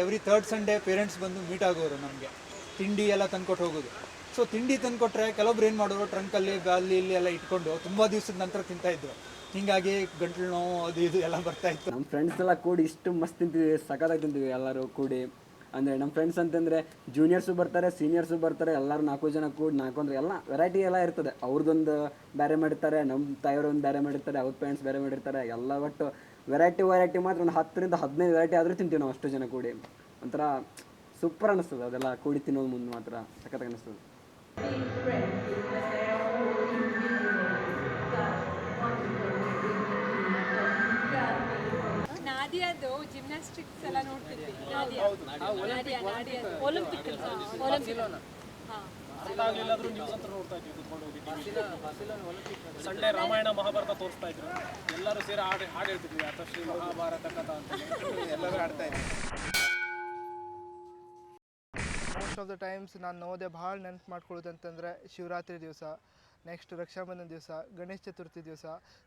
ಎವ್ರಿ 3rd ಸಂಡೇ ಪೇರೆಂಟ್ಸ್ ಬಂದು ಮೀಟ್ ಆಗೋರು ನಮಗೆ. ತಿಂಡಿ ಎಲ್ಲ ತಂದ್ಕೊಟ್ಟು ಹೋಗೋದು. ಸೊ ತಿಂಡಿ ತಂದುಕೊಟ್ರೆ ಕೆಲವೊಬ್ರು ಏನು ಮಾಡೋರು, ಟ್ರಂಕಲ್ಲಿ ಅಲ್ಲಿ ಇಲ್ಲಿ ಎಲ್ಲ ಇಟ್ಕೊಂಡು ತುಂಬ ದಿವಸದ ನಂತರ ತಿಂತಾಯಿದ್ರು. ಹೀಗಾಗಿ ಗಂಟ್ಲು ನೋವು ಅದು ಇದು ಎಲ್ಲ ಬರ್ತಾಯಿತ್ತು. ನಮ್ಮ ಫ್ರೆಂಡ್ಸ್ ಎಲ್ಲ ಕೂಡಿ ಇಷ್ಟು ಮಸ್ತ್ ತಿಂತೀವಿ, ಸಖತ್ತಾಗಿ ತಿಂತೀವಿ ಎಲ್ಲರೂ ಕೂಡಿ. ಅಂದರೆ ನಮ್ಮ ಫ್ರೆಂಡ್ಸ್ ಅಂತಂದರೆ ಜೂನಿಯರ್ಸು ಬರ್ತಾರೆ, ಸೀನಿಯರ್ಸು ಬರ್ತಾರೆ, ಎಲ್ಲರೂ 4 ಜನ ಕೂಡಿ 4 ಅಂದರೆ ಎಲ್ಲ ವೆರೈಟಿ ಎಲ್ಲ ಇರ್ತದೆ. ಅವ್ರದ್ದೊಂದು ಬೇರೆ ಮಾಡಿರ್ತಾರೆ, ನಮ್ಮ ತಾಯಿಯವ್ರೊಂದು ಬೇರೆ ಮಾಡಿರ್ತಾರೆ, ಅವ್ರ ಪೇರೆಂಟ್ಸ್ ಬೇರೆ ಮಾಡಿರ್ತಾರೆ, ಎಲ್ಲ ಒಟ್ಟು ವೆರೈಟಿ ಮಾತ್ರ ಒಂದು 10ರಿಂದ 15 ವೆರೈಟಿ ಆದರೂ ತಿಂತೀವಿ ನಾವು ಅಷ್ಟು ಜನ ಕೂಡಿ. ಒಂಥರ ಸೂಪರ್ ಅನ್ನಿಸ್ತದೆ ಅದೆಲ್ಲ ಕೂಡಿ ತಿನ್ನೋದು. ಮುಂದೆ ಮಾತ್ರ ಸಖತ್ತಾಗಿ ಅನ್ನಿಸ್ತದೆ. ನಾದಿಯಾದು ಜಿಮ್ನಾಸ್ಟಿಕ್ಸ್ ಎಲ್ಲ ನೋಡ್ತಿದ್ವಿ. ಒಲಿಂಪಿಕ್ ಅರ್ಥ ಆಗಲಿಲ್ಲ ಆದರೂ ನ್ಯೂಸ್ ಅಂತ ನೋಡ್ತಾ ಇದ್ವಿ ಕುತ್ಕೊಂಡು ಹೋಗಿ ಸಂಡೇ ರಾಮಾಯಣ ಮಹಾಭಾರತ ತೋರಿಸ್ತಾ ಇದ್ರು, ಎಲ್ಲರೂ ಸೇರಿ ಹಾಡು ಹೇಳ್ತಿದ್ವಿ, ಅಥಶ್ರೀ ಮಹಾಭಾರತ ಕಥಾ ಅಂತ ಎಲ್ಲರೂ ಆಡ್ತಾ ಇದ್ವಿ. ಮೋಸ್ಟ್ ಆಫ್ ದ ಟೈಮ್ಸ್ ನಾನು ನವೋದಯ ಭಾಳ ನೆನಪು ಮಾಡ್ಕೊಳ್ಳೋದಂತಂದರೆ ಶಿವರಾತ್ರಿ ದಿವಸ, ನೆಕ್ಸ್ಟ್ ರಕ್ಷಾಬಂಧನ ದಿವಸ, ಗಣೇಶ ಚತುರ್ಥಿ ದಿವಸ,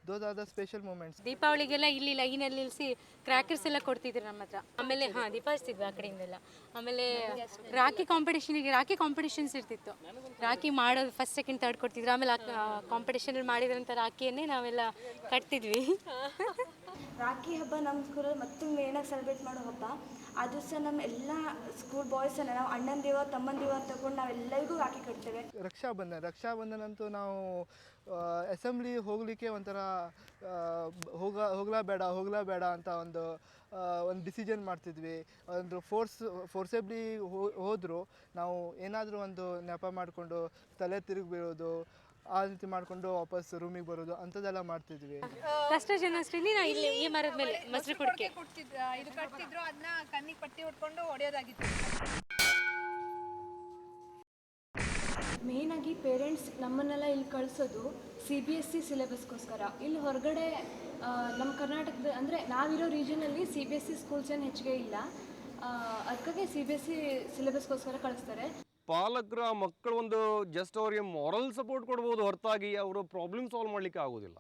those are the special moments. ದೀಪಾವಳಿಗೆಲ್ಲ ಇಲ್ಲಿ ಲೈನಲ್ಲಿ ನಿಲ್ಲಿಸಿ ಕ್ರ್ಯಾಕರ್ಸ್ ಎಲ್ಲ ಕೊಡ್ತಿದ್ರು ನಮ್ಮ ಹತ್ರ. ಆಮೇಲೆ ದೀಪ ಹಚ್ತಿದ್ವಿ ಆ ಕಡೆಯಿಂದೆಲ್ಲ. ಆಮೇಲೆ ರಾಖಿ ಕಾಂಪಿಟೇಷನ್ಸ್ ಇರ್ತಿತ್ತು. ರಾಖಿ ಮಾಡೋದು ಫಸ್ಟ್ ಸೆಕೆಂಡ್ ಥರ್ಡ್ ಕೊಡ್ತಿದ್ರು. ಆಮೇಲೆ ಕಾಂಪಿಟೇಷನಲ್ಲಿ ಮಾಡಿದ್ರಂಥ ರಾಖಿಯನ್ನೇ ನಾವೆಲ್ಲ ಕಟ್ತಿದ್ವಿ. ರಾಖಿ ಹಬ್ಬ ನಮ್ಮ ಸ್ಕೂಲಲ್ಲಿ ಮತ್ತೊಂದು ಮೇನಾಗಿ ಸೆಲೆಬ್ರೇಟ್ ಮಾಡೋ ಹಬ್ಬ. ಆ ದಿವಸ ನಮ್ಮ ಎಲ್ಲ ಸ್ಕೂಲ್ ಬಾಯ್ಸನ್ನು ನಾವು ಅಣ್ಣಂದಿವ ತಮ್ಮಂದಿವ ತಗೊಂಡು ನಾವೆಲ್ಲರಿಗೂ ರಾಖಿ ಕಟ್ತೇವೆ. ರಕ್ಷಾಬಂಧನ ಅಂತೂ ನಾವು ಅಸೆಂಬ್ಲಿ ಹೋಗಲಿಕ್ಕೆ ಒಂಥರ ಹೋಗಲೇಬೇಡ ಅಂತ ಒಂದು ಡಿಸಿಷನ್ ಮಾಡ್ತಿದ್ವಿ. ಒಂದು ಫೋರ್ಸೆಬ್ಲಿ ಹೋದರೂ ನಾವು ಏನಾದರೂ ಒಂದು ನೆಪ ಮಾಡಿಕೊಂಡು ತಲೆ ತಿರುಗಿ ಬೀಳೋದು, ಆ ರೀತಿ ಮಾಡಿಕೊಂಡು ವಾಪಸ್ ರೂಮಿಗೆ ಬರೋದು ಅಂಥದ್ದೆಲ್ಲ ಮಾಡ್ತಿದ್ವಿ. ಕಷ್ಟ ಜನ್ಮಾಷ್ಟಮಿ ನಾವು ಇಲ್ಲಿ ಈ ಮರದ ಮೇಲೆ ಮೊಸರು ಕುಡಿಕೆ ಇದು ಕಟ್ತಿದ್ರು, ಅದನ್ನ ಕಣ್ಣಿಗೆ ಪಟ್ಟಿ ಉಟ್ಕೊಂಡು ಹೊಡೆಯೋದಾಗಿತ್ತು. ಮೇಯ್ನಾಗಿ ಪೇರೆಂಟ್ಸ್ ನಮ್ಮನ್ನೆಲ್ಲ ಇಲ್ಲಿ ಕಳಿಸೋದು CBSE ಸಿಲೆಬಸ್ಗೋಸ್ಕರ. ಇಲ್ಲಿ ಹೊರಗಡೆ ನಮ್ಮ ಕರ್ನಾಟಕದ ಅಂದರೆ ನಾವಿರೋ ರೀಜನಲ್ಲಿ CBSE ಸ್ಕೂಲ್ಸ್ ಏನು ಹೆಚ್ಚಿಗೆ ಇಲ್ಲ, ಅದಕ್ಕಾಗಿ CBSE ಸಿಲೆಬಸ್ಗೋಸ್ಕರ ಕಳಿಸ್ತಾರೆ. ಪಾಲಕರ ಮಕ್ಕಳು ಒಂದು ಜಸ್ಟ್ ಅವ್ರಿಗೆ ಮಾರಲ್ ಸಪೋರ್ಟ್ ಕೊಡ್ಬೋದು ಹೊರತಾಗಿ ಅವರು ಪ್ರಾಬ್ಲಮ್ ಸಾಲ್ವ್ ಮಾಡಲಿಕ್ಕೆ ಆಗೋದಿಲ್ಲ.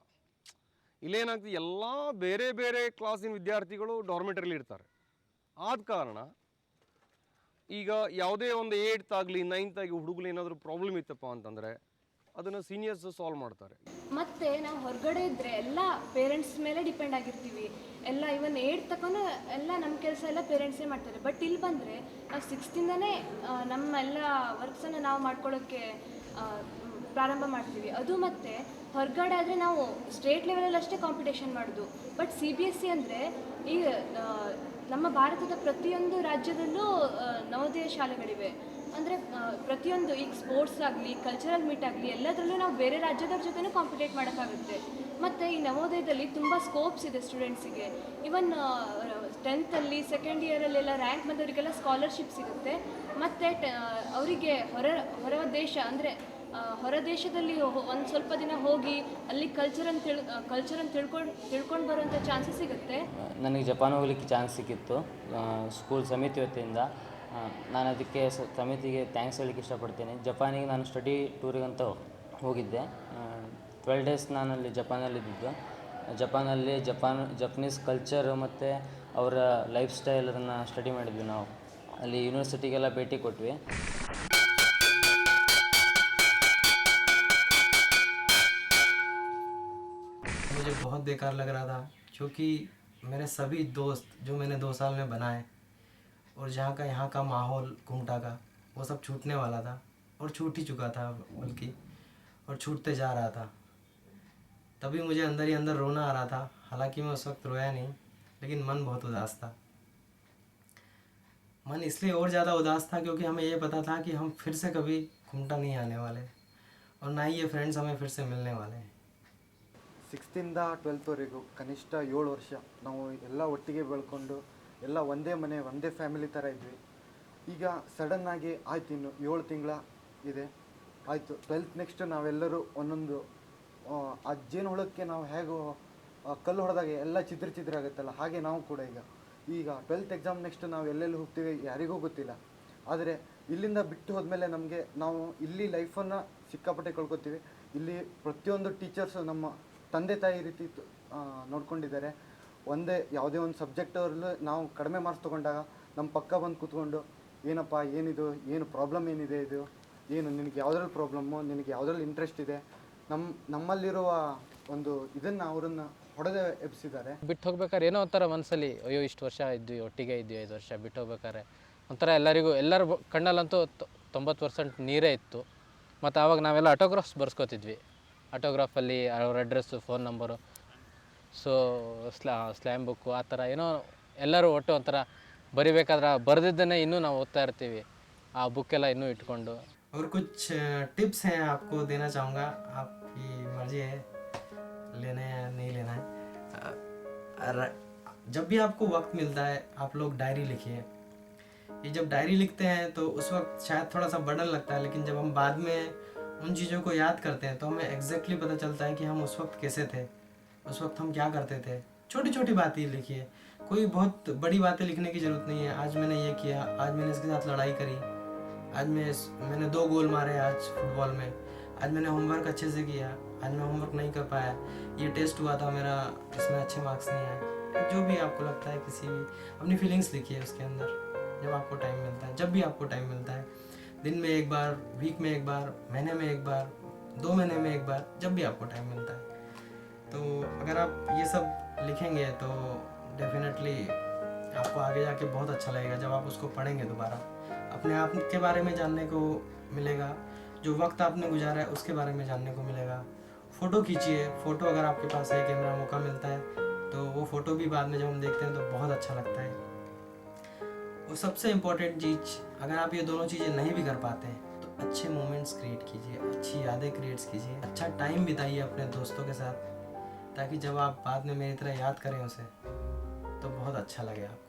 ಇಲ್ಲೇನಾಗ್ತದೆ, ಎಲ್ಲ ಬೇರೆ ಬೇರೆ ಕ್ಲಾಸಿನ ವಿದ್ಯಾರ್ಥಿಗಳು ಡಾರ್ಮೆಟರಿಲಿ ಇರ್ತಾರೆ. ಆದ ಕಾರಣ ಈಗ ಯಾವುದೇ ಒಂದು 8th ಆಗಲಿ 9th ಆಗಿ ಹುಡುಗರು ಏನಾದರೂ ಪ್ರಾಬ್ಲಮ್ ಇತ್ತಪ್ಪ ಅಂತಂದರೆ ಅದನ್ನು ಸೀನಿಯರ್ಸ್ ಸಾಲ್ವ್ ಮಾಡ್ತಾರೆ. ಮತ್ತು ನಾವು ಹೊರಗಡೆ ಇದ್ದರೆ ಎಲ್ಲ ಪೇರೆಂಟ್ಸ್ ಮೇಲೆ ಡಿಪೆಂಡ್ ಆಗಿರ್ತೀವಿ. ಎಲ್ಲ ಇವನ್ 8th ತನಕ ಎಲ್ಲ ನಮ್ಮ ಕೆಲಸ ಎಲ್ಲ ಪೇರೆಂಟ್ಸೇ ಮಾಡ್ತಾರೆ. ಬಟ್ ಇಲ್ಲಿ ಬಂದರೆ ನಾವು 6th ನಮ್ಮ ಎಲ್ಲ ವರ್ಕ್ಸನ್ನು ನಾವು ಮಾಡ್ಕೊಳ್ಳೋಕ್ಕೆ ಪ್ರಾರಂಭ ಮಾಡ್ತೀವಿ. ಅದು ಮತ್ತು ಹೊರಗಡೆ ಆದರೆ ನಾವು ಸ್ಟೇಟ್ ಲೆವೆಲಲ್ಲಿ ಅಷ್ಟೇ ಕಾಂಪಿಟೇಷನ್ ಮಾಡೋದು. ಬಟ್ CBSE ಅಂದರೆ ಈಗ ನಮ್ಮ ಭಾರತದ ಪ್ರತಿಯೊಂದು ರಾಜ್ಯದಲ್ಲೂ ನವೋದಯ ಶಾಲೆಗಳಿವೆ. ಅಂದರೆ ಪ್ರತಿಯೊಂದು ಈಗ ಸ್ಪೋರ್ಟ್ಸ್ ಆಗಲಿ, ಕಲ್ಚರಲ್ ಮೀಟ್ ಆಗಲಿ, ಎಲ್ಲದರಲ್ಲೂ ನಾವು ಬೇರೆ ರಾಜ್ಯದವ್ರ ಜೊತೆನೂ ಕಾಂಪಿಟೇಟ್ ಮಾಡೋಕ್ಕಾಗುತ್ತೆ. ಮತ್ತು ಈ ನವೋದಯದಲ್ಲಿ ತುಂಬ ಸ್ಕೋಪ್ಸ್ ಇದೆ ಸ್ಟೂಡೆಂಟ್ಸಿಗೆ. ಇವನ್ 10th ಸೆಕೆಂಡ್ ಇಯರಲ್ಲೆಲ್ಲ ರ್ಯಾಂಕ್ ಬಂದವರಿಗೆಲ್ಲ ಸ್ಕಾಲರ್ಶಿಪ್ ಸಿಗುತ್ತೆ. ಮತ್ತು ಅವರಿಗೆ ಹೊರ ದೇಶ ಅಂದರೆ ಹೊರ ದೇಶದಲ್ಲಿ ಒಂದು ಸ್ವಲ್ಪ ದಿನ ಹೋಗಿ ಅಲ್ಲಿ ಕಲ್ಚರನ್ನು ತಿಳ್ಕೊಂಡು ಬರುವಂಥ ಚಾನ್ಸಸ್ ಸಿಗುತ್ತೆ. ನನಗೆ ಜಪಾನ್ ಹೋಗ್ಲಿಕ್ಕೆ ಚಾನ್ಸ್ ಸಿಕ್ಕಿತ್ತು ಸ್ಕೂಲ್ ಸಮಿತಿ ವತಿಯಿಂದ. ನಾನು ಅದಕ್ಕೆ ಸಮಿತಿಗೆ ಥ್ಯಾಂಕ್ಸ್ ಹೇಳಲಿಕ್ಕೆ ಇಷ್ಟಪಡ್ತೇನೆ. ಜಪಾನಿಗೆ ನಾನು ಸ್ಟಡಿ ಟೂರಿಗಂತ ಹೋಗಿದ್ದೆ. 12 days ನಾನಲ್ಲಿ ಜಪಾನಲ್ಲಿದ್ದು. ಜಪಾನಲ್ಲಿ ಜಪನೀಸ್ ಕಲ್ಚರು ಮತ್ತು ಅವರ ಲೈಫ್ ಸ್ಟೈಲ್ ಅದನ್ನು ಸ್ಟಡಿ ಮಾಡಿದ್ವಿ ನಾವು. ಅಲ್ಲಿ ಯೂನಿವರ್ಸಿಟಿಗೆಲ್ಲ ಭೇಟಿ ಕೊಟ್ವಿ. मुझे बहुत बेकार लग रहा था क्योंकि मेरे सभी दोस्त जो मैंने 2 साल में बनाए और यहाँ का माहौल घूमटा का वो सब छूटने वाला था और छूट ही चुका था बल्कि, और छूटते जा रहा था. तभी मुझे अंदर ही अंदर रोना आ रहा था. हालांकि मैं उस वक्त रोया नहीं, लेकिन मन बहुत उदास था. मन इसलिए और ज़्यादा उदास था क्योंकि हमें ये पता था कि हम फिर से कभी घूमटा नहीं आने वाले और ना ही ये फ्रेंड्स हमें फिर से मिलने वाले हैं. 6th 12th ಕನಿಷ್ಠ 7 ವರ್ಷ ನಾವು ಎಲ್ಲ ಒಟ್ಟಿಗೆ ಬೆಳ್ಕೊಂಡು ಎಲ್ಲ ಒಂದೇ ಮನೆ ಒಂದೇ ಫ್ಯಾಮಿಲಿ ಥರ ಇದ್ವಿ. ಈಗ ಸಡನ್ನಾಗಿ ಆಯ್ತು, ಇನ್ನು 7 ತಿಂಗಳ ಇದೆ ಆಯಿತು 12th ನೆಕ್ಸ್ಟ್ ನಾವೆಲ್ಲರೂ ಒಂದೊಂದು ಆ ಜೇನು ಹುಳಕ್ಕೆ ನಾವು ಹೇಗೋ ಕಲ್ಲು ಹೊಡೆದಾಗ ಎಲ್ಲ ಚಿದ್ರ ಆಗುತ್ತಲ್ಲ, ಹಾಗೆ ನಾವು ಕೂಡ ಈಗ 12th ಎಕ್ಸಾಮ್ ನೆಕ್ಸ್ಟ್ ನಾವು ಎಲ್ಲೆಲ್ಲಿ ಹೋಗ್ತೀವಿ ಯಾರಿಗೂ ಗೊತ್ತಿಲ್ಲ. ಆದರೆ ಇಲ್ಲಿಂದ ಬಿಟ್ಟು ಹೋದ್ಮೇಲೆ ನಾವು ಇಲ್ಲಿ ಲೈಫನ್ನು ಸಿಕ್ಕಾಪಟ್ಟೆ ಕಳ್ಕೊತೀವಿ. ಇಲ್ಲಿ ಪ್ರತಿಯೊಂದು ಟೀಚರ್ಸು ನಮ್ಮ ತಂದೆ ತಾಯಿ ರೀತಿ ನೋಡ್ಕೊಂಡಿದ್ದಾರೆ. ಒಂದೇ ಯಾವುದೇ ಒಂದು ಸಬ್ಜೆಕ್ಟಲ್ಲೂ ನಾವು ಕಡಿಮೆ ಮಾರ್ಕ್ಸ್ ತೊಗೊಂಡಾಗ ನಮ್ಮ ಪಕ್ಕ ಬಂದು ಕೂತ್ಕೊಂಡು ಏನಪ್ಪ ಏನಿದು, ಏನು ಪ್ರಾಬ್ಲಮ್ ಏನಿದೆ, ಇದು ಏನು ನಿನಗೆ ಯಾವುದ್ರಲ್ಲಿ ಪ್ರಾಬ್ಲಮ್ಮು, ನಿನಗೆ ಯಾವುದ್ರಲ್ಲಿ ಇಂಟ್ರೆಸ್ಟ್ ಇದೆ, ನಮ್ಮಲ್ಲಿರುವ ಒಂದು ಇದನ್ನು ಅವರನ್ನು ಹೊಡೆದೇ ಎಬ್ಸಿದ್ದಾರೆ. ಬಿಟ್ಟು ಹೋಗ್ಬೇಕಾದ್ರೆ ಏನೋ ಒಂಥರ ಮನಸ್ಸಲ್ಲಿ ಅಯ್ಯೋ ಇಷ್ಟು ವರ್ಷ ಇದ್ವಿ ಒಟ್ಟಿಗೆ ಇದ್ವಿ 5 ವರ್ಷ ಬಿಟ್ಟು ಹೋಗ್ಬೇಕಾದ್ರೆ ಒಂಥರ ಎಲ್ಲರ ಕಣ್ಣಲ್ಲಂತೂ 90% ನೀರೇ ಇತ್ತು. ಮತ್ತು ಆವಾಗ ನಾವೆಲ್ಲ ಆಟೋಗ್ರಾಫ್ಸ್ ಬರ್ಸ್ಕೊತಿದ್ವಿ. ಆಟೋಗ್ರಾಫಲ್ಲಿ ಅವ್ರ address, phone number, so slam book ಆ ಥರ ಏನೋ ಎಲ್ಲರೂ ಒಟ್ಟು ಒಂಥರ ಬರಿಬೇಕಾದ್ರೆ ಬರೆದಿದ್ದನ್ನೇ ಇನ್ನೂ ನಾವು ಓದ್ತಾ ಇರ್ತೀವಿ, ಆ ಬುಕ್ಕೆಲ್ಲ ಇನ್ನೂ ಇಟ್ಕೊಂಡು. और कुछ टिप्स हैं आपको देना चाहूँगा, आपकी मर्जी है लेना है या नहीं लेना है. जब भी आपको वक्त मिलता है आप लोग डायरी लिखिए कि जब डायरी लिखते हैं तो उस वक्त शायद थोड़ा सा बर्डन लगता है, लेकिन जब हम बाद में उन चीज़ों को याद करते हैं तो हमें एग्जैक्टली पता चलता है कि हम उस वक्त कैसे थे, उस वक्त हम क्या करते थे। छोटी छोटी बातें ही लिखिए, कोई बहुत बड़ी बातें लिखने की ज़रूरत नहीं है। आज मैंने ये किया, आज मैंने इसके साथ लड़ाई करी, आज मैंने 2 गोल मारे आज फुटबॉल में, आज मैंने होमवर्क अच्छे से किया, आज मैं होमवर्क नहीं कर पाया, ये टेस्ट हुआ था मेरा, इसमें अच्छे मार्क्स नहीं आए। जो भी आपको लगता है, किसी भी अपनी फीलिंग्स लिखिए उसके अंदर, जब आपको टाइम मिलता है, जब भी आपको टाइम मिलता है, दिन में एक बार, वीक में एक बार, महीने में एक बार, 2 महीने में एक बार, जब भी आपको टाइम मिलता है। तो अगर आप ये सब लिखेंगे तो डेफिनेटली आपको आगे जाके बहुत अच्छा लगेगा। जब आप उसको पढ़ेंगे दोबारा, अपने आप के बारे में जानने को मिलेगा, जो वक्त आपने गुजारा है उसके बारे में जानने को मिलेगा। फ़ोटो खींचिए, फ़ोटो अगर आपके पास है, कैमरा, मौका मिलता है तो वो फ़ोटो भी बाद में जब हम देखते हैं तो बहुत अच्छा लगता है। और सबसे इम्पोर्टेंट चीज़, अगर आप ये दोनों चीज़ें नहीं भी कर पाते हैं तो अच्छे मोमेंट्स क्रिएट कीजिए, अच्छी यादें क्रिएट कीजिए, अच्छा टाइम बिताइए अपने दोस्तों के साथ, ताकि जब आप बाद में मेरी तरह याद करें उसे तो बहुत अच्छा लगे आप।